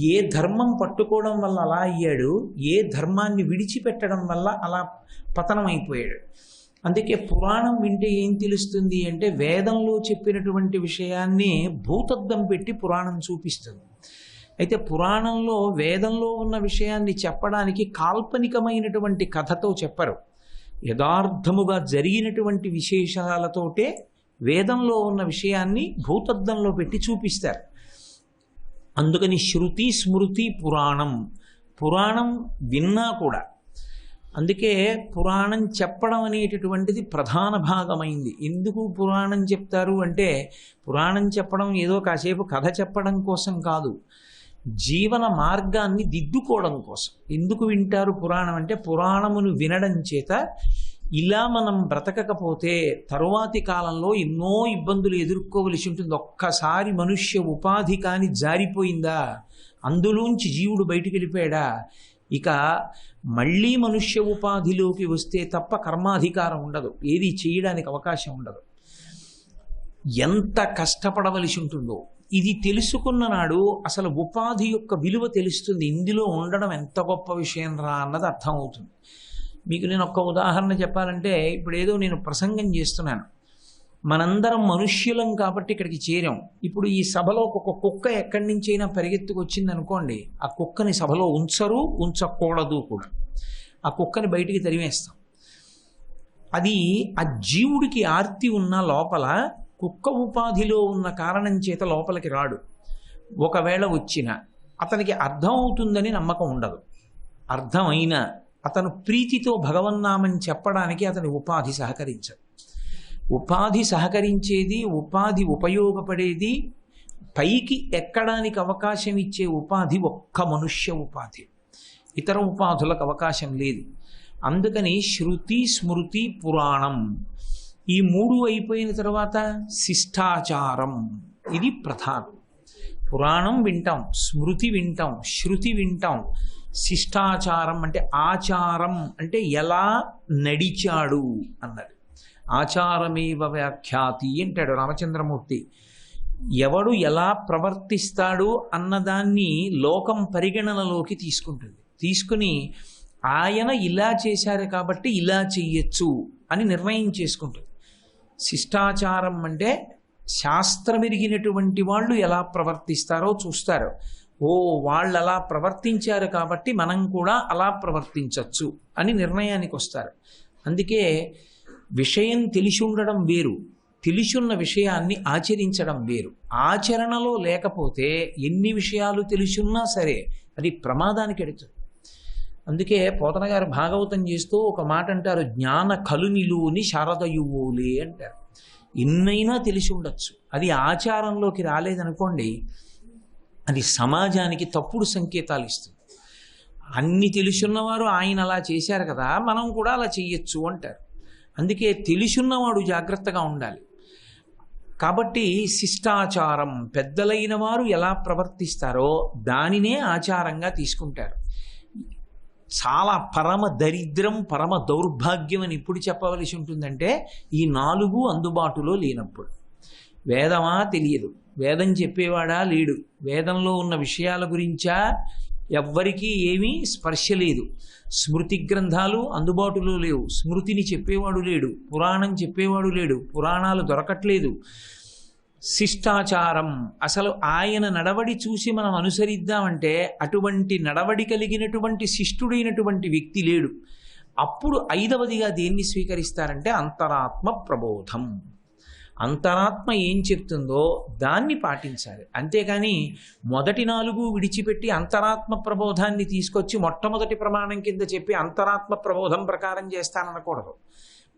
ఏ ధర్మం పట్టుకోవడం వల్ల అలా అయ్యాడు, ఏ ధర్మాన్ని విడిచిపెట్టడం వల్ల అలా పతనం అయిపోయాడు. అందుకే పురాణం వింటే ఏం తెలుస్తుంది అంటే వేదంలో చెప్పినటువంటి విషయాన్ని భూతద్దం పెట్టి పురాణం చూపిస్తుంది. అయితే పురాణంలో వేదంలో ఉన్న విషయాన్ని చెప్పడానికి కాల్పనికమైనటువంటి కథతో చెప్పరు, యథార్థముగా జరిగినటువంటి విశేషాలతోటే వేదంలో ఉన్న విషయాన్ని భూతద్దంలో పెట్టి చూపిస్తారు. అందుకని శృతి స్మృతి పురాణం, పురాణం విన్నా కూడా. అందుకే పురాణం చెప్పడం అనేటటువంటిది ప్రధాన భాగమైంది. ఎందుకు పురాణం చెప్తారు అంటే పురాణం చెప్పడం ఏదో కాసేపు కథ చెప్పడం కోసం కాదు, జీవన మార్గాన్ని దిద్దుకోవడం కోసం. ఎందుకు వింటారు పురాణం అంటే పురాణమును వినడం చేత ఇలా మనం బ్రతకకపోతే తరువాతి కాలంలో ఎన్నో ఇబ్బందులు ఎదుర్కోవలసి ఉంటుంది. ఒక్కసారి మనుష్య ఉపాధి కాని జారిపోయిందా, అందులోంచి జీవుడు బయటికి వెళ్ళిపోయాడా, ఇక మళ్ళీ మనుష్య ఉపాధిలోకి వస్తే తప్ప కర్మాధికారం ఉండదు, ఏది చేయడానికి అవకాశం ఉండదు. ఎంత కష్టపడవలసి ఉంటుందో ఇది తెలుసుకున్న నాడు అసలు ఉపాధి యొక్క విలువ తెలుస్తుంది. ఇందులో ఉండడం ఎంత గొప్ప విషయం రా అన్నది అర్థమవుతుంది. మీకు నేను ఒక్క ఉదాహరణ చెప్పాలంటే, ఇప్పుడు ఏదో నేను ప్రసంగం చేస్తున్నాను, మనందరం మనుష్యులం కాబట్టి ఇక్కడికి చేరాం. ఇప్పుడు ఈ సభలో ఒక కుక్క ఎక్కడి నుంచైనా పరిగెత్తుకు వచ్చింది అనుకోండి, ఆ కుక్కని సభలో ఉంచరు, ఉంచకూడదు కూడా. ఆ కుక్కని బయటికి తరిమేస్తాం. అది ఆ జీవుడికి ఆర్తి ఉన్న లోపల కుక్క ఉపాధిలో ఉన్న కారణం చేత లోపలికి రాడు. ఒకవేళ వచ్చినా అతనికి అర్థం అవుతుందని నమ్మకం ఉండదు. అర్థమైనా అతను ప్రీతితో భగవన్నామం చెప్పడానికి అతని ఉపాధి సహకరించదు. ఉపాధి సహకరించేది, ఉపాధి ఉపయోగపడేది, పైకి ఎక్కడానికి అవకాశం ఇచ్చే ఉపాధి ఒక్క మనుష్య ఉపాధి, ఇతర ఉపాధులకు అవకాశం లేదు. అందుకని శృతి స్మృతి పురాణం ఈ మూడు అయిపోయిన తర్వాత శిష్టాచారం, ఇది ప్రధానం. పురాణం వింటాం, స్మృతి వింటాం, శృతి వింటాం. శిష్టాచారం అంటే ఆచారం అంటే ఎలా నడిచాడు అన్నది. ఆచారమేవ వ్యాఖ్యాతి అంటాడు రామచంద్రమూర్తి. ఎవడు ఎలా ప్రవర్తిస్తాడు అన్నదాన్ని లోకం పరిగణనలోకి తీసుకుంటుంది. తీసుకుని ఆయన ఇలా చేశారు కాబట్టి ఇలా చెయ్యొచ్చు అని నిర్ణయం చేసుకుంటుంది. శిష్టాచారం అంటే శాస్త్రమెరిగినటువంటి వాళ్ళు ఎలా ప్రవర్తిస్తారో చూస్తారు. ఓ వాళ్ళు అలా ప్రవర్తించారు కాబట్టి మనం కూడా అలా ప్రవర్తించవచ్చు అని నిర్ణయానికి వస్తారు. అందుకే విషయం తెలిసి ఉండడం వేరు, తెలిసున్న విషయాన్ని ఆచరించడం వేరు. ఆచరణలో లేకపోతే ఎన్ని విషయాలు తెలిసున్నా సరే అది ప్రమాదానికి ఎడుతుంది. అందుకే పోతన గారు భాగవతం చేస్తూ ఒక మాట అంటారు, జ్ఞాన కలునిలుని శారదయువోలే అంటారు. ఎన్నైనా తెలిసి ఉండొచ్చు, అది ఆచారంలోకి రాలేదనుకోండి అది సమాజానికి తప్పుడు సంకేతాలు ఇస్తుంది. అన్ని తెలుసున్నవారు ఆయన అలా చేశారు కదా మనం కూడా అలా చెయ్యొచ్చు అంటారు. అందుకే తెలుసున్నవాడు జాగ్రత్తగా ఉండాలి. కాబట్టి శిష్టాచారం, పెద్దలైన వారు ఎలా ప్రవర్తిస్తారో దానినే ఆచారంగా తీసుకుంటారు. చాలా పరమ దరిద్రం, పరమ దౌర్భాగ్యం అని ఇప్పుడు చెప్పవలసి ఉంటుందంటే ఈ నాలుగు అందుబాటులో లేనప్పుడు. వేదమా తెలియదు, వేదం చెప్పేవాడా లేడు, వేదంలో ఉన్న విషయాల గురించా ఎవ్వరికీ ఏమీ స్పర్శ లేదు, స్మృతి గ్రంథాలు అందుబాటులో లేవు, స్మృతిని చెప్పేవాడు లేడు, పురాణం చెప్పేవాడు లేడు, పురాణాలు దొరకట్లేదు. శిష్టాచారం, అసలు ఆయన నడవడి చూసి మనం అనుసరిద్దామంటే అటువంటి నడవడి కలిగినటువంటి శిష్టుడైనటువంటి వ్యక్తి లేడు. అప్పుడు ఐదవదిగా దేన్ని స్వీకరిస్తారంటే అంతరాత్మ ప్రబోధం. అంతరాత్మ ఏం చెప్తుందో దాన్ని పాటించాలి. అంతేకాని మొదటి నాలుగు విడిచిపెట్టి అంతరాత్మ ప్రబోధాన్ని తీసుకొచ్చి మొట్టమొదటి ప్రమాణం కింద చెప్పి అంతరాత్మ ప్రబోధం ప్రకారం చేస్తాననకూడదు.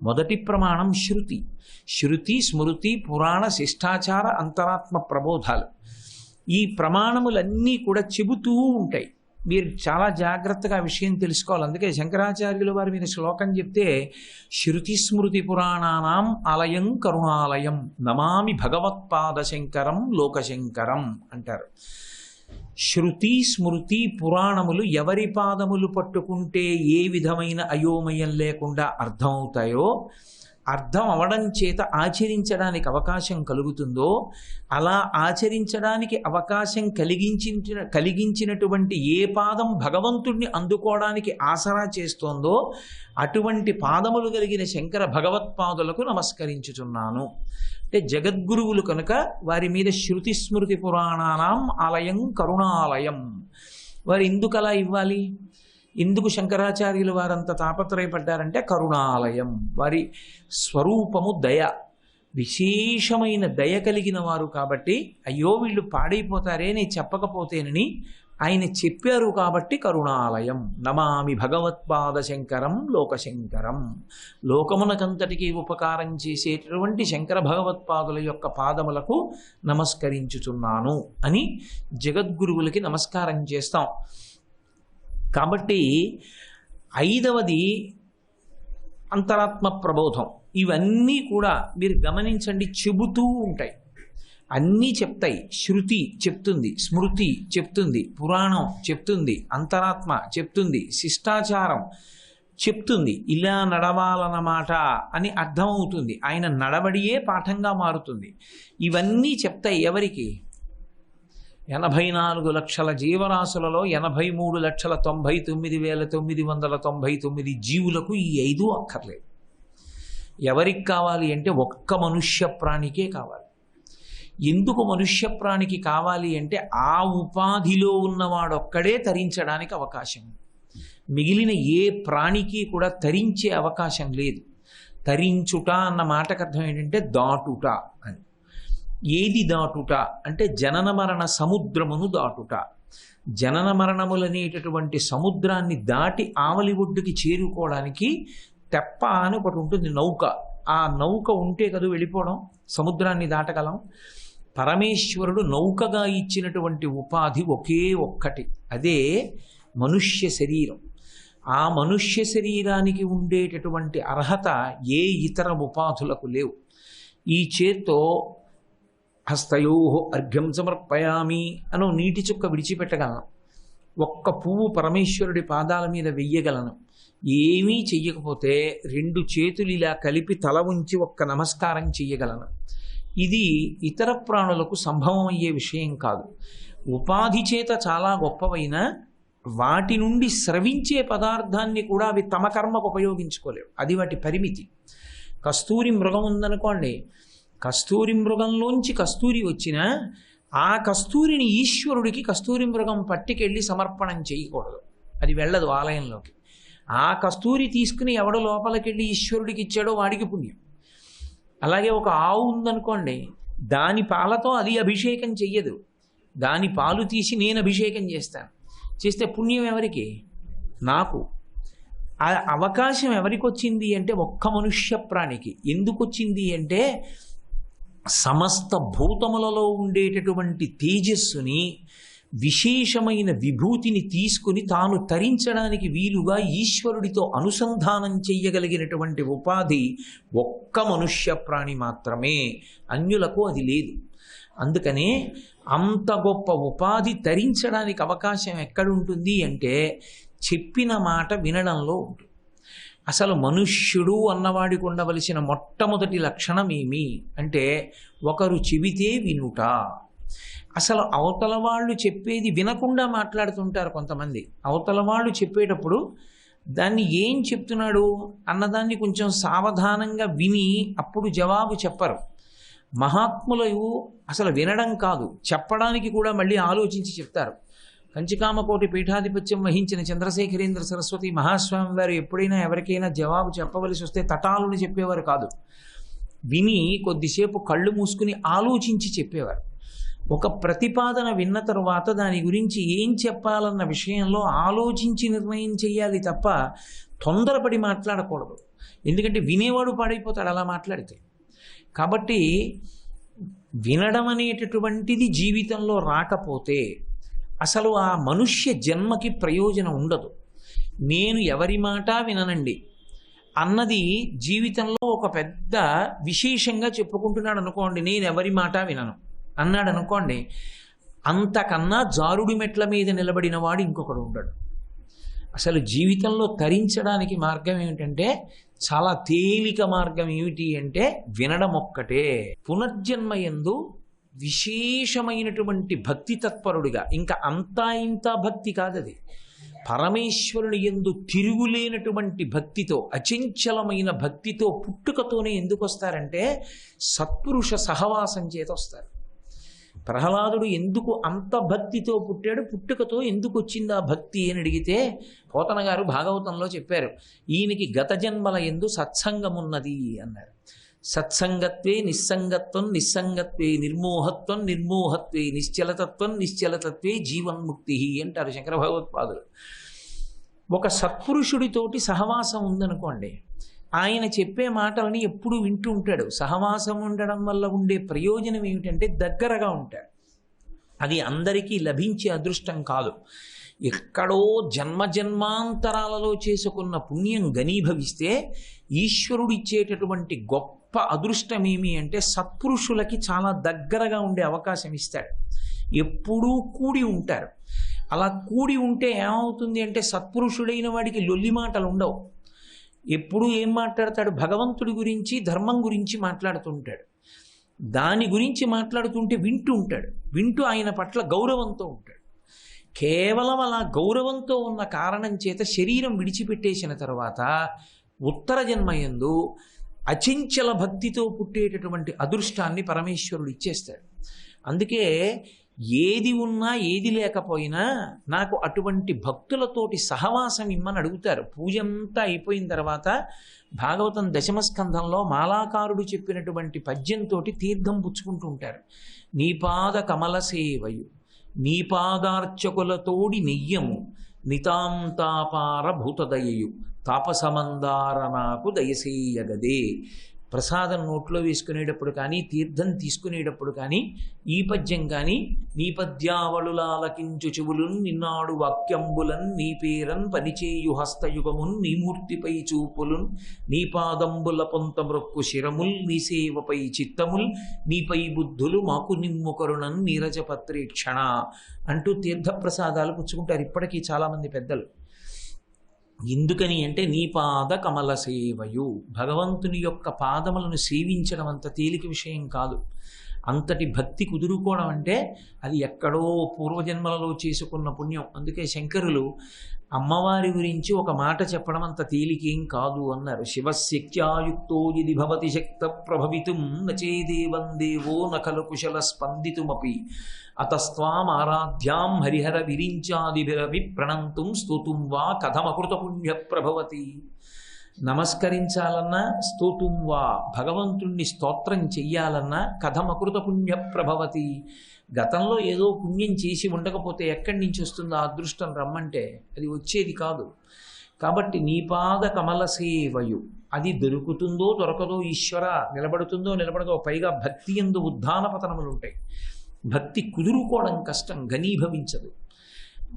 మొదటి ప్రమాణం శృతి, శృతి స్మృతి పురాణ శిష్టాచార అంతరాత్మ ప్రబోధాలు. ఈ ప్రమాణములన్నీ కూడా చెబుతూ ఉంటాయి. మీరు చాలా జాగ్రత్తగా విషయం తెలుసుకోవాలి. అందుకే శంకరాచార్యుల వారు మీరు శ్లోకం చెప్తే శృతి స్మృతి పురాణానాం ఆలయం కరుణాలయం నమామి భగవత్పాద శంకరం లోకశంకరం అంటారు. శృతి స్మృతి పురాణములు ఎవరి పాదములు పట్టుకుంటే ఏ విధమైన అయోమయం లేకుండా అర్థమవుతాయో అర్థం అవడం చేత ఆచరించడానికి అవకాశం కలుగుతుందో, అలా ఆచరించడానికి అవకాశం కలిగించినటువంటి ఏ పాదం భగవంతుడిని అందుకోవడానికి ఆసరా చేస్తోందో అటువంటి పాదములు కలిగిన శంకర భగవత్పాదులకు నమస్కరించుచున్నాను. అంటే జగద్గురువులు కనుక వారి మీద శృతి స్మృతి పురాణానాం ఆలయం కరుణాలయం. వారు ఎందుకు అలా ఇవ్వాలి? ఎందుకు శంకరాచార్యులు వారంత తాపత్రయపడ్డారంటే కరుణాలయం. వారి స్వరూపము దయ, విశేషమైన దయ కలిగిన వారు కాబట్టి, అయ్యో వీళ్ళు పాడైపోతారే నేను చెప్పకపోతేనని ఆయన చెప్పారు కాబట్టి కరుణాలయం. నమామి భగవత్పాద శంకరం లోకశంకరం. లోకమునకంతటికీ ఉపకారం చేసేటటువంటి శంకర భగవత్పాదుల యొక్క పాదములకు నమస్కరించుచున్నాను అని జగద్గురువులకి నమస్కారం చేస్తాం. కాబట్టి 5వది అంతరాత్మ ప్రబోధం. ఇవన్నీ కూడా మీరు గమనించండి, చెబుతూ ఉంటాయి, అన్నీ చెప్తాయి. శృతి చెప్తుంది, స్మృతి చెప్తుంది, పురాణం చెప్తుంది, అంతరాత్మ చెప్తుంది, శిష్టాచారం చెప్తుంది. ఇలా నడవాలన్నమాట అని అర్థమవుతుంది. ఆయన నడవడియే పాఠంగా మారుతుంది. ఇవన్నీ చెప్తాయి ఎవరికి? 84 లక్షల జీవరాశులలో 83,99,999 జీవులకు ఈ 5 అక్కర్లేదు. ఎవరికి కావాలి అంటే ఒక్క మనుష్య ప్రాణికే కావాలి. ఎందుకు మనుష్య ప్రాణికి కావాలి అంటే ఆ ఉపాధిలో ఉన్నవాడొక్కడే తరించడానికి అవకాశం. మిగిలిన ఏ ప్రాణికి కూడా తరించే అవకాశం లేదు. తరించుట అన్న మాటకు అర్థం ఏంటంటే దాటుట అని. ఏది దాటుట అంటే జనన మరణ సముద్రమును దాటుట. జనన మరణములనేటటువంటి సముద్రాన్ని దాటి ఆవలి ఒడ్డుకి చేరుకోవడానికి తెప్ప అని ఒకటి ఉంటుంది, నౌక. ఆ నౌక ఉంటే కదా వెళ్ళిపోవడం, సముద్రాన్ని దాటగలం. పరమేశ్వరుడు నౌకగా ఇచ్చినటువంటి ఉపాధి ఒకే ఒక్కటి, అదే మనుష్య శరీరం. ఆ మనుష్య శరీరానికి ఉండేటటువంటి అర్హత ఏ ఇతర ఉపాధులకు లేవు. ఈ చేత్తో హస్తయో అర్ఘ్యం సమర్పయామి అనో నీటి చుక్క విడిచిపెట్టగలను. ఒక్క పువ్వు పరమేశ్వరుడి పాదాల మీద వెయ్యగలను. ఏమీ చెయ్యకపోతే 2 చేతులు ఇలా కలిపి తల ఉంచి ఒక్క నమస్కారం చెయ్యగలను. ఇది ఇతర ప్రాణులకు సంభవం అయ్యే విషయం కాదు. ఉపాధి చేత చాలా గొప్పవైన వాటి నుండి స్రవించే పదార్థాన్ని కూడా అవి తమ కర్మకు ఉపయోగించుకోలేవు. అది వాటి పరిమితి. కస్తూరి మృగం ఉందనుకోండి, కస్తూరి మృగంలోంచి కస్తూరి వచ్చినా ఆ కస్తూరిని ఈశ్వరుడికి కస్తూరి మృగం పట్టుకెళ్ళి సమర్పణం చేయకూడదు. అది వెళ్ళదు ఆలయంలోకి. ఆ కస్తూరి తీసుకుని ఎవడు లోపలికెళ్ళి ఈశ్వరుడికి ఇచ్చాడో వాడికి పుణ్యం. అలాగే ఒక ఆవు ఉందనుకోండి, దాని పాలతో అది అభిషేకం చెయ్యదు. దాని పాలు తీసి నేను అభిషేకం చేస్తాను. చేస్తే పుణ్యం ఎవరికి? నాకు. ఆ అవకాశం ఎవరికి వచ్చింది అంటే ఒక్క మనుష్య ప్రాణికి. ఎందుకు వచ్చింది అంటే సమస్త భూతములలో ఉండేటటువంటి తేజస్సుని, విశేషమైన విభూతిని తీసుకుని తాను తరించడానికి వీలుగా ఈశ్వరుడితో అనుసంధానం చెయ్యగలిగినటువంటి ఉపాధి ఒక్క మనుష్య ప్రాణి మాత్రమే. అన్యులకు అది లేదు. అందుకనే అంత గొప్ప ఉపాధి తరించడానికి అవకాశం ఎక్కడుంటుంది అంటే చెప్పిన మాట వినడంలో ఉంటుంది. అసలు మనుష్యుడు అన్నవాడికి ఉండవలసిన మొట్టమొదటి లక్షణం ఏమి అంటే ఒకరు చెబితే వినుట. అసలు అవతల వాళ్ళు చెప్పేది వినకుండా మాట్లాడుతుంటారు కొంతమంది. అవతల వాళ్ళు చెప్పేటప్పుడు దాన్ని ఏం చెప్తున్నాడు అన్నదాన్ని కొంచెం సావధానంగా విని అప్పుడు జవాబు చెప్పరు. మహాత్ములు అసలు వినడం కాదు, చెప్పడానికి కూడా మళ్ళీ ఆలోచించి చెప్తారు. కంచికామకోటి పీఠాధిపత్యం వహించిన చంద్రశేఖరేంద్ర సరస్వతి మహాస్వామి వారు ఎప్పుడైనా ఎవరికైనా జవాబు చెప్పవలసి వస్తే తటాలుని చెప్పేవారు కాదు. విని కొద్దిసేపు కళ్ళు మూసుకుని ఆలోచించి చెప్పేవారు. ఒక ప్రతిపాదన విన్న తరువాత దాని గురించి ఏం చెప్పాలన్న విషయంలో ఆలోచించి నిర్ణయం చేయాలి తప్ప తొందరపడి మాట్లాడకూడదు. ఎందుకంటే వినేవాడు పాడైపోతాడు అలా మాట్లాడితే. కాబట్టి వినడం అనేటటువంటిది జీవితంలో రాకపోతే అసలు ఆ మనుష్య జన్మకి ప్రయోజనం ఉండదు. నేను ఎవరి మాట విననండి అన్నది జీవితంలో ఒక పెద్ద విశేషంగా చెప్పుకుంటున్నాడు అనుకోండి. నేను ఎవరి మాట వినను అన్నాడు అనుకోండి, అంతకన్నా జారుడి మెట్ల మీద నిలబడిన వాడు ఇంకొకడు ఉండడు. అసలు జీవితంలో తరించడానికి మార్గం ఏమిటంటే చాలా తేలిక మార్గం ఏమిటి అంటే వినడం ఒక్కటే. పునర్జన్మ యందు విశేషమైనటువంటి భక్తి తత్పరుడిగా, ఇంకా అంతా ఇంత భక్తి కాదది, పరమేశ్వరుని యందు తిరుగులేనటువంటి భక్తితో, అచంచలమైన భక్తితో పుట్టుకతోనే ఎందుకు వస్తారంటే సత్పురుష సహవాసం చేత వస్తారు. ప్రహ్లాదుడు ఎందుకు అంత భక్తితో పుట్టాడు, పుట్టుకతో ఎందుకు వచ్చింది ఆ భక్తి అని అడిగితే పోతన గారు భాగవతంలో చెప్పారు, ఈయనకి గత జన్మల యందు సత్సంగమున్నది అన్నారు. సత్సంగత్వే నిస్సంగత్వం, నిస్సంగత్వే నిర్మోహత్వం, నిర్మోహత్వే నిశ్చలతత్వం, నిశ్చలతత్వే జీవన్ముక్తి అంటారు శంకర భగవత్పాదులు. ఒక సత్పురుషుడితోటి సహవాసం ఉందనుకోండి, ఆయన చెప్పే మాటలని ఎప్పుడూ వింటూ ఉంటాడు. సహవాసం ఉండడం వల్ల ఉండే ప్రయోజనం ఏమిటంటే దగ్గరగా ఉంటాడు. అది అందరికీ లభించే అదృష్టం కాదు. ఎక్కడో జన్మజన్మాంతరాలలో చేసుకున్న పుణ్యం గనీభవిస్తే ఈశ్వరుడు ఇచ్చేటటువంటి గొప్ప అదృష్టం ఏమి అంటే సత్పురుషులకి చాలా దగ్గరగా ఉండే అవకాశం ఇస్తాడు. ఎప్పుడూ కూడి ఉంటారు. అలా కూడి ఉంటే ఏమవుతుంది అంటే సత్పురుషుడైన వాడికి లొల్లి మాటలు ఉండవు. ఎప్పుడూ ఏం మాట్లాడతాడు, భగవంతుడి గురించి ధర్మం గురించి మాట్లాడుతుంటాడు. దాని గురించి మాట్లాడుతుంటే వింటూ ఉంటాడు. వింటూ ఆయన పట్ల గౌరవంతో ఉంటాడు. కేవలం అలా గౌరవంతో ఉన్న కారణం చేత శరీరం విడిచిపెట్టేసిన తర్వాత ఉత్తర జన్మయందు అచంచల భక్తితో పుట్టేటటువంటి అదృష్టాన్ని పరమేశ్వరుడు ఇచ్చేస్తాడు. అందుకే ఏది ఉన్నా ఏది లేకపోయినా నాకు అటువంటి భక్తులతోటి సహవాసం ఇమ్మని అడుగుతారు. పూజ అంతా అయిపోయిన తర్వాత భాగవతం దశమస్కంధంలో మాలాకారుడు చెప్పినటువంటి పద్యంతో తీర్థం పుచ్చుకుంటూ ఉంటారు. నీపాద కమల సేవయు నీపాదార్చకులతోడి నెయ్యము నితాంతాపార భూతదయయు తాపసమందార నాకు దయసేయగదే. ప్రసాదం నోట్లో వేసుకునేటప్పుడు కానీ, తీర్థం తీసుకునేటప్పుడు కానీ ఈ పద్యం కానీ, నీ పద్యావళులాలకించు చెవులున్ నిన్నాడు వాక్యంబులన్ నీ పేరన్ పనిచేయు హస్తయుగమున్ నీ మూర్తిపై చూపులున్ నీ పాదంబుల పొంతమృక్కు శిరముల్ నీ సేవపై చిత్తముల్ నీపై బుద్ధులు మాకు నిమ్ము కరుణన్ నీరజపత్రేక్షణ అంటూ తీర్థప్రసాదాలు పుచ్చుకుంటారు ఇప్పటికీ చాలామంది పెద్దలు. ఎందుకని అంటే నీ పాద కమల సేవయు, భగవంతుని యొక్క పాదములను సేవించడం అంత తేలిక విషయం కాదు. అంతటి భక్తి కుదురుకోవడం అంటే అది ఎక్కడో పూర్వజన్మలలో చేసుకున్న పుణ్యం. అందుకే శంకరులు అమ్మవారి గురించి ఒక మాట చెప్పడం అంత తేలికేం కాదు అన్నారు. శివశక్త్యాయుక్తో యది భవతి శక్త ప్రభవితుం నచేదేవం దేవో నఖలు కుశల స్పందితుమపి అతస్త్వాం ఆరాధ్యాం హరిహర విరించాదిభిరవి ప్రణంతుం స్తుతుం వా కథమకృత పుణ్య ప్రభవతి. నమస్కరించాలన్నా స్తోతుం వా, భగవంతుణ్ణి స్తోత్రం చెయ్యాలన్నా కథమకృత పుణ్య ప్రభవతి. గతంలో ఏదో పుణ్యం చేసి ఉండకపోతే ఎక్కడి నుంచి వస్తుందో ఆ అదృష్టం రమ్మంటే అది వచ్చేది కాదు. కాబట్టి నీపాద కమల సేవయు, అది దొరుకుతుందో దొరకదో ఈశ్వర, నిలబడుతుందో నిలబడదో, పైగా భక్తి యందు ఉద్ధాన పతనములు ఉంటాయి. భక్తి కుదురుకోవడం కష్టం, ఘనీభవించదు.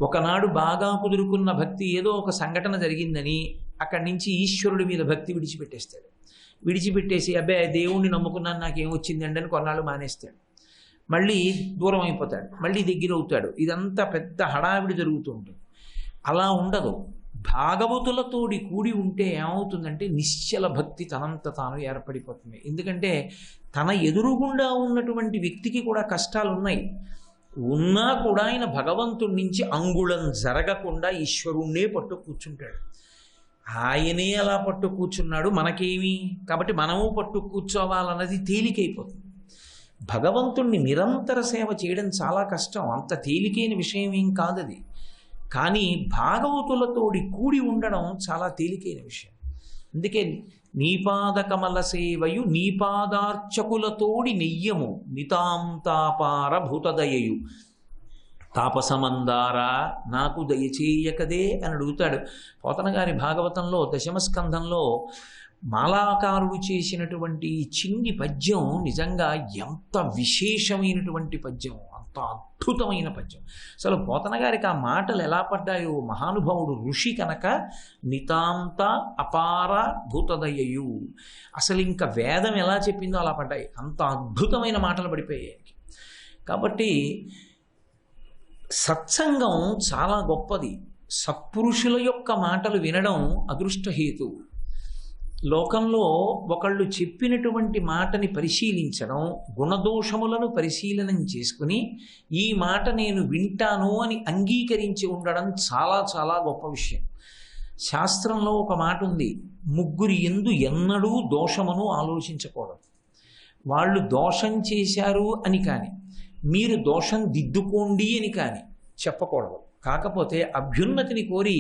ఒకనాడు బాగా కుదురుకున్న భక్తి ఏదో ఒక సంఘటన జరిగిందని అక్కడి నుంచి ఈశ్వరుడి మీద భక్తి విడిచిపెట్టేస్తాడు. విడిచిపెట్టేసి అబ్బే దేవుణ్ణి నమ్ముకున్నాను నాకేం వచ్చిందండి అని కొన్నాళ్ళు మానేస్తాడు. మళ్ళీ దూరం అయిపోతాడు, మళ్ళీ దగ్గర అవుతాడు. ఇదంతా పెద్ద హడావిడి జరుగుతూ ఉంటుంది. అలా ఉండదు. భాగవతులతోడి కూడి ఉంటే ఏమవుతుందంటే నిశ్చల భక్తి తనంత తాను ఏర్పడిపోతుంది. ఎందుకంటే తన ఎదురుగుండా ఉన్నటువంటి వ్యక్తికి కూడా కష్టాలు ఉన్నాయి. ఉన్నా కూడా ఆయన భగవంతుడి నుంచి అంగుళం జరగకుండా ఈశ్వరుణ్ణే పట్టు కూర్చుంటాడు. ఆయనే అలా పట్టు కూర్చున్నాడు, మనకేమి, కాబట్టి మనము పట్టు కూర్చోవాలన్నది తేలికైపోతుంది. భగవంతుణ్ణి నిరంతర సేవ చేయడం చాలా కష్టం, అంత తేలికైన విషయం ఏం కాదది. కానీ భాగవతులతోడి కూడి ఉండడం చాలా తేలికైన విషయం. అందుకే నీపాద కమల సేవయు నీపాదార్చకులతోడి నెయ్యము నితాంతాపార భూతదయయు తాపసమందారా నాకు దయచేయకదే అని అడుగుతాడు. పోతన గారి భాగవతంలో దశమస్కంధంలో మాలాకారుడు చేసినటువంటి చిన్ని పద్యం నిజంగా ఎంత విశేషమైనటువంటి పద్యం, అంత అద్భుతమైన పద్యం. అసలు పోతన గారికి ఆ మాటలు ఎలా పడ్డాయో, మహానుభావుడు ఋషి కనుక నితాంత అపార భూతదయయు, అసలు ఇంకా వేదం ఎలా చెప్పిందో అలా పడ్డాయి. అంత అద్భుతమైన మాటలు పడిపోయాయి. కాబట్టి సత్సంగం చాలా గొప్పది. సత్పురుషుల యొక్క మాటలు వినడం అదృష్టహేతు. లోకంలో ఒకళ్ళు చెప్పినటువంటి మాటని పరిశీలించడం, గుణదోషములను పరిశీలనం చేసుకుని ఈ మాట నేను వింటాను అని అంగీకరించి ఉండడం చాలా చాలా గొప్ప విషయం. శాస్త్రంలో ఒక మాట ఉంది, ముగ్గురి యందు ఎన్నడూ దోషమును ఆలోచించకూడదు. వాళ్ళు దోషం చేశారు అని కానీ, మీరు దోషం దిద్దుకోండి అని కానీ చెప్పకూడదు. కాకపోతే అభ్యున్నతిని కోరి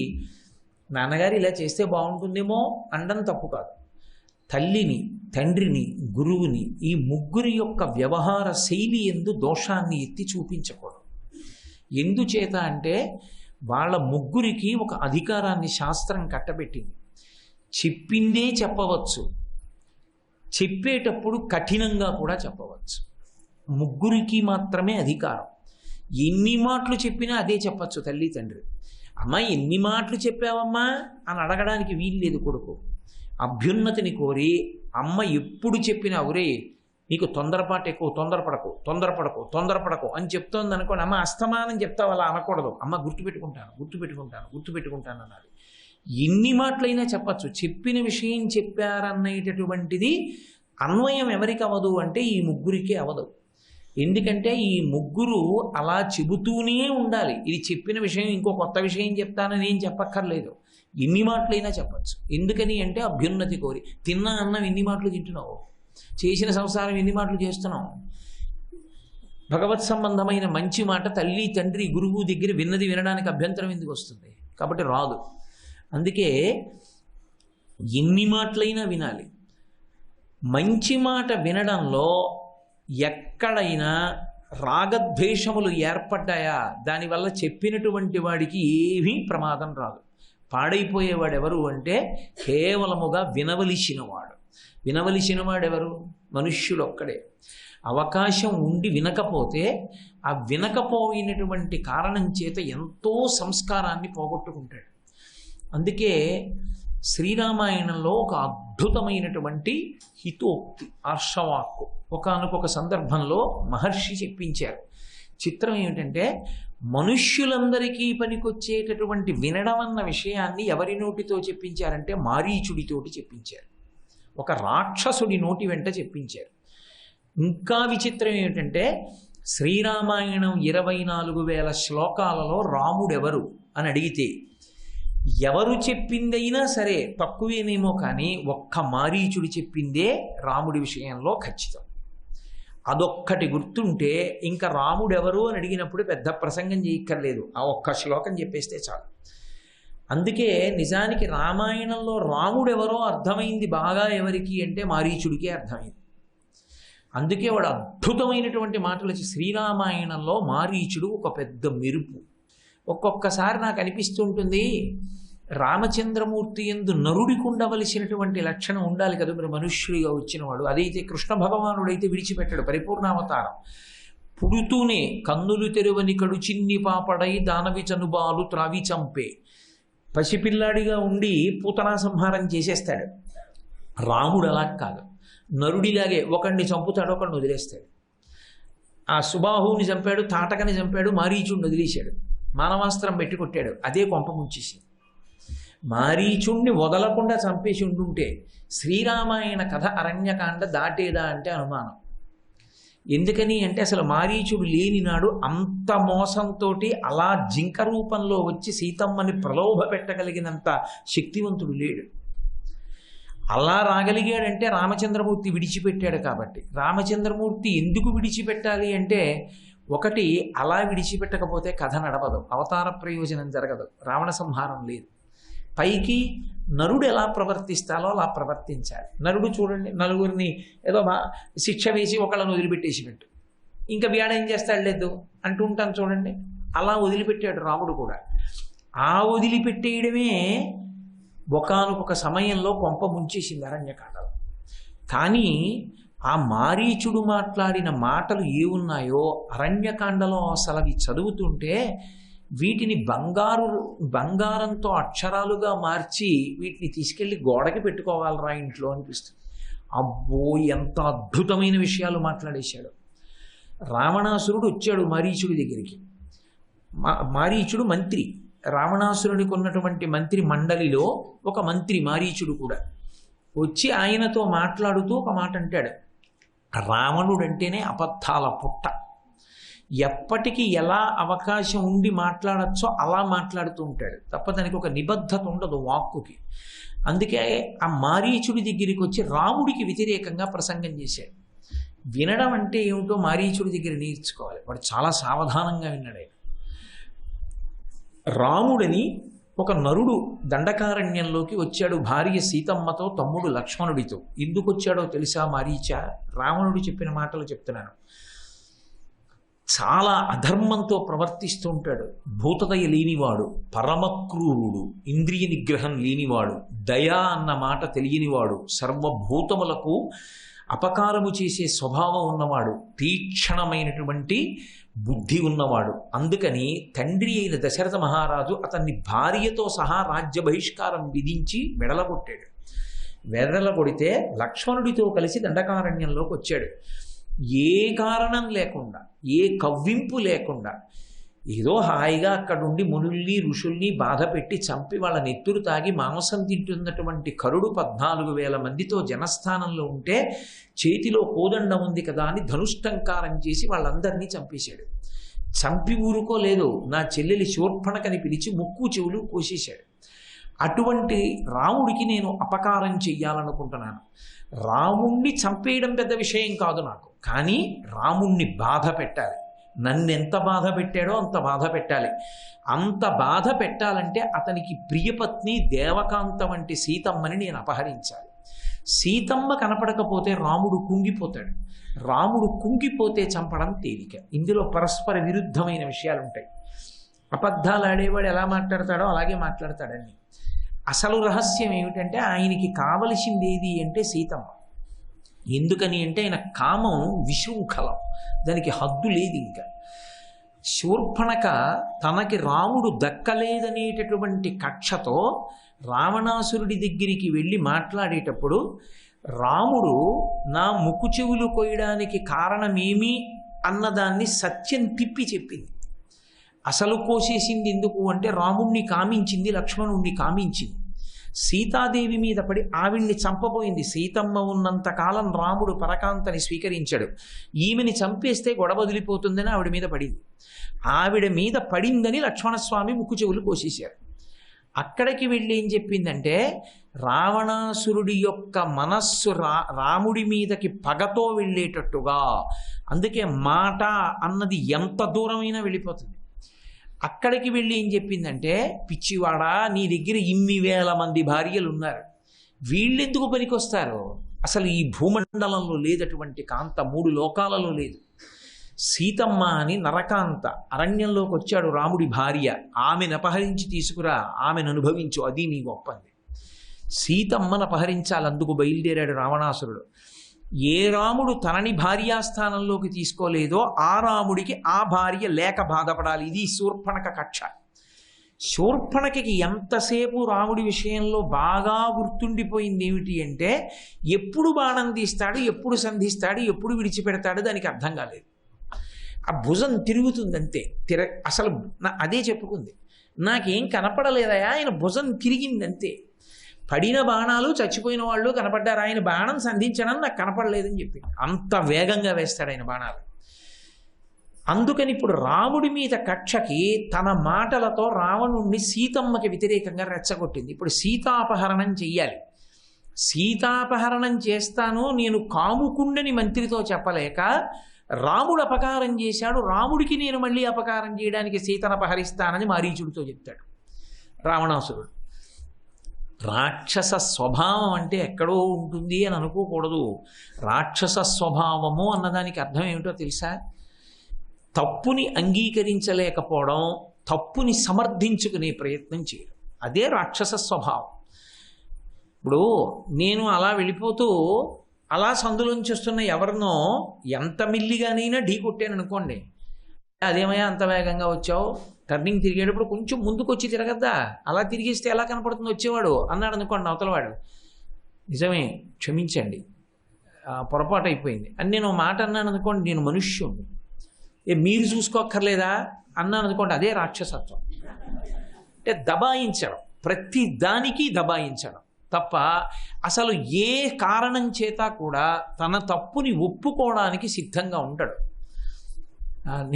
నాన్నగారు ఇలా చేస్తే బాగుంటుందేమో అనడం తప్పు కాదు. తల్లిని, తండ్రిని, గురువుని ఈ ముగ్గురి యొక్క వ్యవహార శైలి యందు దోషాన్ని ఎత్తి చూపించకూడదు. ఎందుచేత అంటే వాళ్ళ ముగ్గురికి ఒక అధికారాన్ని శాస్త్రం కట్టబెట్టింది. చెప్పిందే చెప్పవచ్చు, చెప్పేటప్పుడు కఠినంగా కూడా చెప్పవచ్చు. ముగ్గురికి మాత్రమే అధికారం. ఎన్ని మాటలు చెప్పినా అదే చెప్పచ్చు తల్లి తండ్రి. అమ్మ ఎన్ని మాటలు చెప్పావమ్మా అని అడగడానికి వీల్లేదు కొడుకు. అభ్యున్నతిని కోరి అమ్మ ఎప్పుడు చెప్పినా ఒరే నీకు తొందరపాటు ఎక్కువ, తొందరపడకు తొందరపడకు తొందరపడకు అని చెప్తోంది అనుకోండి, అమ్మ అస్తమానం చెప్తావు అలా అనకూడదు. అమ్మ గుర్తుపెట్టుకుంటాను అన్నది. ఎన్ని మాటలైనా చెప్పచ్చు. చెప్పిన విషయం చెప్పారనేటటువంటిది అన్వయం ఎవరికి అవ్వదు అంటే ఈ ముగ్గురికి అవ్వదు. ఎందుకంటే ఈ ముగ్గురు అలా చెబుతూనే ఉండాలి. ఇది చెప్పిన విషయం ఇంకో కొత్త విషయం చెప్తానని ఏం చెప్పక్కర్లేదు, ఎన్ని మాటలైనా చెప్పచ్చు. ఎందుకని అంటే అభ్యున్నతి కోరి. తిన్న అన్నం ఎన్ని మాటలు తింటున్నావు, చేసిన సంసారం ఎన్ని మాటలు చేస్తున్నావు. భగవత్ సంబంధమైన మంచి మాట తల్లి తండ్రి గురువు దగ్గర విన్నది వినడానికి అభ్యంతరం ఎందుకు వస్తుంది? కాబట్టి రాదు. అందుకే ఎన్ని మాటలైనా వినాలి. మంచి మాట వినడంలో ఎక్కడైనా రాగద్వేషములు ఏర్పడ్డాయా దానివల్ల చెప్పినటువంటి వాడికి ఏమీ ప్రమాదం రాదు. పాడైపోయేవాడెవరు అంటే కేవలముగా వినవలసినవాడు. వినవలసినవాడెవరు? మనుష్యుడు ఒక్కడే. అవకాశం ఉండి వినకపోతే ఆ వినకపోయినటువంటి కారణం చేత ఎంతో సంస్కారాన్ని పోగొట్టుకుంటాడు. అందుకే శ్రీరామాయణంలో ఒక అద్భుతమైనటువంటి హితోక్తి, ఆర్షవాక్కు ఒకానొక సందర్భంలో మహర్షి చెప్పించారు. చిత్రం ఏమిటంటే మనుష్యులందరికీ పనికొచ్చేటటువంటి వినడం అన్న విషయాన్ని ఎవరి నోటితో చెప్పించారంటే మారీచుడితోటి చెప్పించారు. ఒక రాక్షసుడి నోటి వెంట చెప్పించారు. ఇంకా విచిత్రం ఏమిటంటే శ్రీరామాయణం 24,000 శ్లోకాలలో రాముడెవరు అని అడిగితే ఎవరు చెప్పిందైనా సరే తక్కువేనేమో కానీ ఒక్క మారీచుడి చెప్పిందే రాముడి విషయంలో ఖచ్చితం. అదొక్కటి గుర్తుంటే ఇంకా రాముడెవరు అని అడిగినప్పుడు పెద్ద ప్రసంగం చేయక్కర్లేదు, ఆ ఒక్క శ్లోకం చెప్పేస్తే చాలు. అందుకే నిజానికి రామాయణంలో రాముడెవరో అర్థమైంది బాగా ఎవరికి అంటే మారీచుడికే అర్థమైంది. అందుకే వాడు అద్భుతమైనటువంటి మాటలు వచ్చి శ్రీరామాయణంలో మారీచుడు ఒక పెద్ద మెరుపు. ఒక్కొక్కసారి నాకు అనిపిస్తుంటుంది రామచంద్రమూర్తి యందు నరుడికి ఉండవలసినటువంటి లక్షణం ఉండాలి కదా మరి మనుష్యుడిగా వచ్చినవాడు. అదైతే కృష్ణ భగవానుడైతే విడిచిపెట్టాడు పరిపూర్ణావతారం. పుడుతూనే కన్నులు తెరువని కడు చిన్ని పాపడై దానవి చనుబాలు త్రావి చంపే పసిపిల్లాడిగా ఉండి పూతనా సంహారం చేసేస్తాడు. రాముడు అలా కాదు, నరుడిలాగే ఒకడిని చంపుతాడు, ఒకడిని వదిలేస్తాడు. ఆ సుబాహుని చంపాడు, తాటకని చంపాడు, మారీచుడిని వదిలేశాడు, మానవాస్త్రం పెట్టి కొట్టాడు, అదే కొంప ముంచేసింది. మారీచుణ్ణి వదలకుండా చంపేసి ఉండుంటే శ్రీరామాయణ కథ అరణ్యకాండ దాటేదా అంటే అనుమానం. ఎందుకని అంటే అసలు మారీచుడు లేని నాడు అంత మోసంతో అలా జింక రూపంలో వచ్చి సీతమ్మని ప్రలోభ పెట్టగలిగినంత శక్తివంతుడు లేడు. అలా రాగలిగాడంటే రామచంద్రమూర్తి విడిచిపెట్టాడు కాబట్టి. రామచంద్రమూర్తి ఎందుకు విడిచిపెట్టాలి అంటే ఒకటి, అలా విడిచిపెట్టకపోతే కథ నడవదు, అవతార ప్రయోజనం జరగదు, రావణ సంహారం లేదు. పైకి నరుడు ఎలా ప్రవర్తిస్తాలో అలా ప్రవర్తించాలి. నరుడు చూడండి నలుగురిని ఏదో శిక్ష వేసి ఒకళ్ళని వదిలిపెట్టేసినట్టు, ఇంకా వీడేం చేస్తాడు లేదు అంటూ ఉంటాను చూడండి, అలా వదిలిపెట్టాడు రాముడు కూడా. ఆ వదిలిపెట్టేయడమే ఒకానొక సమయంలో కొంప ముంచేసింది అరణ్యకాండలో. కానీ ఆ మారీచుడు మాట్లాడిన మాటలు ఏ ఉన్నాయో అరణ్యకాండలో అసలు అవి చదువుతుంటే వీటిని బంగారంతో అక్షరాలుగా మార్చి వీటిని తీసుకెళ్ళి గోడకి పెట్టుకోవాలరా ఇంట్లో అనిపిస్తుంది. అబ్బో ఎంత అద్భుతమైన విషయాలు మాట్లాడేశాడు. రావణాసురుడు వచ్చాడు మారీచుడి దగ్గరికి. మారీచుడు మంత్రి, రావణాసురుడికి ఉన్నటువంటి మంత్రి మండలిలో ఒక మంత్రి మారీచుడు కూడా. వచ్చి ఆయనతో మాట్లాడుతూ ఒక మాట అంటాడు, రావణుడంటేనే అబద్ధాల పుట్ట, ఎప్పటికీ ఎలా అవకాశం ఉండి మాట్లాడచ్చో అలా మాట్లాడుతూ ఉంటాడు తప్ప దానికి ఒక నిబద్ధత ఉండదు వాక్కుకి. అందుకే ఆ మారీచుడి దగ్గరికి వచ్చి రాముడికి వ్యతిరేకంగా ప్రసంగం చేశాడు. వినడం అంటే ఏమిటో మారీచుడి దగ్గర నేర్చుకోవాలి. వాడు చాలా సావధానంగా విన్నాడు. రాముడని ఒక నరుడు దండకారణ్యంలోకి వచ్చాడు భార్య సీతమ్మతో, తమ్ముడు లక్ష్మణుడితో. ఎందుకు వచ్చాడో తెలుసా మారీచ? రావణుడు చెప్పిన మాటలు చెప్తున్నాను. చాలా అధర్మంతో ప్రవర్తిస్తూ ఉంటాడు, భూతదయ లేనివాడు, పరమక్రూరుడు, ఇంద్రియ నిగ్రహం లేనివాడు, దయా అన్న మాట తెలియనివాడు, సర్వభూతములకు అపకారము చేసే స్వభావం ఉన్నవాడు, తీక్షణమైనటువంటి బుద్ధి ఉన్నవాడు. అందుకని తండ్రి అయిన దశరథ మహారాజు అతన్ని భార్యతో సహా రాజ్య బహిష్కారం విధించి వెడలగొట్టాడు. వెడలగొడితే లక్ష్మణుడితో కలిసి దండకారణ్యంలోకి వచ్చాడు. ఏ కారణం లేకుండా, ఏ కవ్వింపు లేకుండా, ఏదో హాయిగా అక్కడుండి మునుల్ని ఋషుల్ని బాధ పెట్టి చంపి వాళ్ళ నెత్తురు తాగి మాంసం తింటున్నటువంటి కరుడు 14,000 మందితో జనస్థానంలో ఉంటే చేతిలో కోదండ ఉంది కదా అని ధనుష్టంకారం చేసి వాళ్ళందరినీ చంపేశాడు. చంపి ఊరుకోలేదు, నా చెల్లెలి శూర్పణకని పిలిచి ముక్కు చెవులు కోసేశాడు. అటువంటి రాముడికి నేను అపకారం చెయ్యాలనుకుంటున్నాను. రాముణ్ణి చంపేయడం పెద్ద విషయం కాదు నాకు, కానీ రాముణ్ణి బాధ పెట్టాలి. నన్నెంత బాధ పెట్టాడో అంత బాధ పెట్టాలి. అంత బాధ పెట్టాలంటే అతనికి ప్రియపత్ని దేవకాంత వంటి సీతమ్మని నేను అపహరించాలి. సీతమ్మ కనపడకపోతే రాముడు కుంగిపోతాడు. రాముడు కుంగిపోతే చంపడం తేలిక. ఇందులో పరస్పర విరుద్ధమైన విషయాలు ఉంటాయి. అబద్ధాలు ఆడేవాడు ఎలా మాట్లాడతాడో అలాగే మాట్లాడతాడని. అసలు రహస్యం ఏమిటంటే ఆయనకి కావలసింది ఏది అంటే సీతమ్మ. ఎందుకని అంటే ఆయన కామం విశృంఖలం, దానికి హద్దు లేదు. ఇంకా శూర్పణక తనకి రాముడు దక్కలేదనేటటువంటి కక్షతో రావణాసురుడి దగ్గరికి వెళ్ళి మాట్లాడేటప్పుడు రాముడు నా ముక్కు చెవులు కొయ్యడానికి కారణమేమి అన్నదాన్ని సత్యం తిప్పి చెప్పింది. అసలు కోసేసింది ఎందుకు అంటే రాముణ్ణి కామించింది, లక్ష్మణుణ్ణి కామించింది. సీతాదేవి మీద పడి ఆవిడ్ని చంపబోయింది. సీతమ్మ ఉన్నంత కాలం రాముడు పరకాంతని స్వీకరించాడు. ఈమెని చంపేస్తే గొడవ వదిలిపోతుందని ఆవిడ మీద పడింది. ఆవిడ మీద పడిందని లక్ష్మణస్వామి ముక్కు చెవులు కోసేశారు. అక్కడికి వెళ్ళి ఏం చెప్పిందంటే రావణాసురుడి యొక్క మనస్సు రాముడి మీదకి పగతో వెళ్ళేటట్టుగా, అందుకే మాట అన్నది ఎంత దూరమైనా వెళ్ళిపోతుంది. అక్కడికి వెళ్ళి ఏం చెప్పిందంటే, పిచ్చివాడా, నీ దగ్గర 1,000 మంది భార్యలు ఉన్నారు, వీళ్ళెందుకు పనికొస్తారు? అసలు ఈ భూమండలంలో లేదటువంటి కాంత, 3 లోకాలలో లేదు. సీతమ్మ అని నరకాంత అరణ్యంలోకి వచ్చాడు రాముడి భార్య, ఆమెను అపహరించి తీసుకురా, ఆమెను అనుభవించు, అది నీ గొప్పది. సీతమ్మను అపహరించాలి, అందుకు బయలుదేరాడు రావణాసురుడు. ఏ రాముడు తనని భార్యాస్థానంలోకి తీసుకోలేదో ఆ రాముడికి ఆ భార్య లేక బాధపడాలి. ఇది శూర్పణక కక్ష. శూర్పణకి ఎంతసేపు రాముడి విషయంలో బాగా గుర్తుండిపోయింది ఏమిటి అంటే, ఎప్పుడు బాణం తీస్తాడు, ఎప్పుడు సంధిస్తాడు, ఎప్పుడు విడిచిపెడతాడు దానికి అర్థం కాలేదు. ఆ భుజం తిరుగుతుందంతే. అసలు అదే చెప్పుకుంది, నాకేం కనపడలేదా, ఆయన భుజం తిరిగిందంతే. పడిన బాణాలు చచ్చిపోయిన వాళ్ళు కనపడ్డారు, ఆయన బాణం సంధించడం నాకు కనపడలేదని చెప్పి అంత వేగంగా వేస్తాడు ఆయన బాణాలు. అందుకని ఇప్పుడు రాముడి మీద కక్షకి తన మాటలతో రావణుణ్ణి సీతమ్మకి వ్యతిరేకంగా రెచ్చగొట్టింది. ఇప్పుడు సీతాపహరణం చెయ్యాలి. సీతాపహరణం చేస్తాను నేను కాముకుండని మంత్రితో చెప్పలేక రాముడు అపకారం చేశాడు, రాముడికి నేను మళ్ళీ అపకారం చేయడానికి సీతను అపహరిస్తానని మారీచుడితో చెప్తాడు రావణాసురుడు. రాక్షస స్వభావం అంటే ఎక్కడో ఉంటుంది అని అనుకోకూడదు. రాక్షస స్వభావము అన్నదానికి అర్థం ఏమిటో తెలుసా? తప్పుని అంగీకరించలేకపోవడం, తప్పుని సమర్థించుకునే ప్రయత్నం చేయడం, అదే రాక్షస స్వభావం. ఇప్పుడు నేను అలా వెళ్ళిపోతూ అలా సందులోంచి వస్తున్న ఎవరినో ఎంత మిల్లిగానైనా ఢీ కొట్టాను అనుకోండి, అదేమయ్యా అంత వేగంగా వచ్చావు, టర్నింగ్ తిరిగేటప్పుడు కొంచెం ముందుకు వచ్చి తిరగద్దా, అలా తిరిగిస్తే ఎలా కనపడుతుంది వచ్చేవాడు అన్నాడు అనుకోండి అవతలవాడు, నిజమే క్షమించండి పొరపాటు అయిపోయింది అని నేను మాట అన్నాను అనుకోండి, నేను మనుష్యుడు, మీరు చూసుకోక్కర్లేదా అన్నాను అనుకోండి, అదే రాక్షసత్వం. అంటే దబాయించడం, ప్రతి దానికి దబాయించడం. తప్ప అసలు ఏ కారణం చేత కూడా తన తప్పుని ఒప్పుకోవడానికి సిద్ధంగా ఉంటాడు.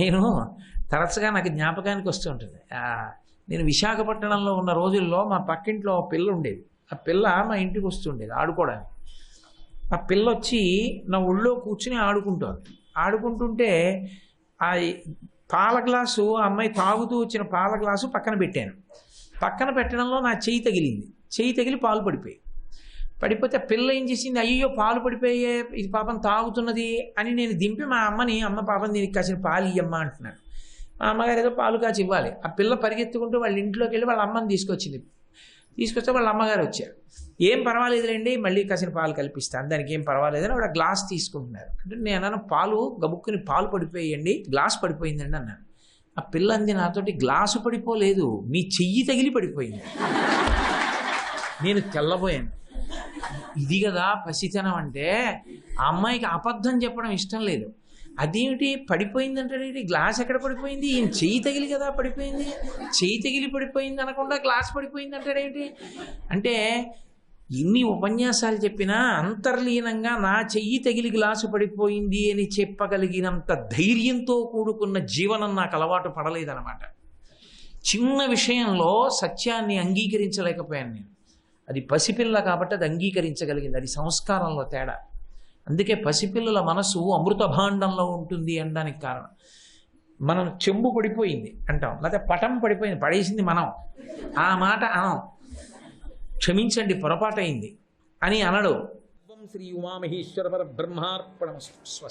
నేను తరచుగా నాకు జ్ఞాపకానికి వస్తూ ఉంటుంది. నేను విశాఖపట్నంలో ఉన్న రోజుల్లో మా పక్కింట్లో పిల్ల ఉండేది. ఆ పిల్ల మా ఇంటికి వస్తుండేది ఆడుకోవడానికి. ఆ పిల్ల వచ్చి నా ఒళ్ళో కూర్చుని ఆడుకుంటుంటే ఆ పాల గ్లాసు, ఆ అమ్మాయి తాగుతూ వచ్చిన పాల గ్లాసు పక్కన పెట్టడంలో నా చెయ్యి తగిలి పాలు పడిపోతే పిల్ల ఏం చేసింది, అయ్యో పాలు పడిపోయే, ఇది పాపం తాగుతున్నది అని నేను దింపి మా అమ్మని, అమ్మ పాపం దీనికి కాసిన పాలు ఇయ్యమ్మ అంటున్నాను. మా అమ్మగారు ఏదో పాలు కాచి ఇవ్వాలి. ఆ పిల్ల పరిగెత్తుకుంటూ వాళ్ళ ఇంట్లోకి వెళ్ళి వాళ్ళ అమ్మని తీసుకొస్తే వాళ్ళ అమ్మగారు వచ్చారు. ఏం పర్వాలేదులేండి, మళ్ళీ కాసిన పాలు కల్పిస్తాను, దానికి ఏం పర్వాలేదని ఆవిడ గ్లాస్ తీసుకుంటున్నారు. అంటే నేను అన్నాను, పాలు గబుక్కుని పాలు పడిపోయండి, గ్లాస్ పడిపోయిందండి అన్నాను. ఆ పిల్ల అంది నాతోటి, గ్లాసు పడిపోలేదు, మీ చెయ్యి తగిలి పడిపోయింది. నేను తెల్లబోయాను. ఇది కదా పసితనం అంటే. ఆ అమ్మాయికి అబద్ధం చెప్పడం ఇష్టం లేదు. అదేమిటి పడిపోయిందంటే, గ్లాస్ ఎక్కడ పడిపోయింది, ఈయన చెయ్యి తగిలి కదా పడిపోయింది, చెయ్యి తగిలి పడిపోయింది అనకుండా గ్లాస్ పడిపోయింది అంటాడేమిటి అంటే, ఎన్ని ఉపన్యాసాలు చెప్పినా అంతర్లీనంగా నా చెయ్యి తగిలి గ్లాసు పడిపోయింది అని చెప్పగలిగినంత ధైర్యంతో కూడుకున్న జీవనం నాకు అలవాటు పడలేదన్నమాట. చిన్న విషయంలో సత్యాన్ని అంగీకరించలేకపోయాను నేను. అది పసిపిల్ల కాబట్టి అది అంగీకరించగలిగింది. అది సంస్కారంలో తేడా. అందుకే పసిపిల్లల మనసు అమృత భాండంలో ఉంటుంది అనడానికి కారణం. మనం చెంబు పడిపోయింది అంటాం, లేకపోతే పటం పడిపోయింది, పడేసింది మనం, ఆ మాట అనం. క్షమించండి పొరపాటైంది అని అనడు. శ్రీ ఉమామహేశ్వర పరబ్రహ్మార్పణమస్తు.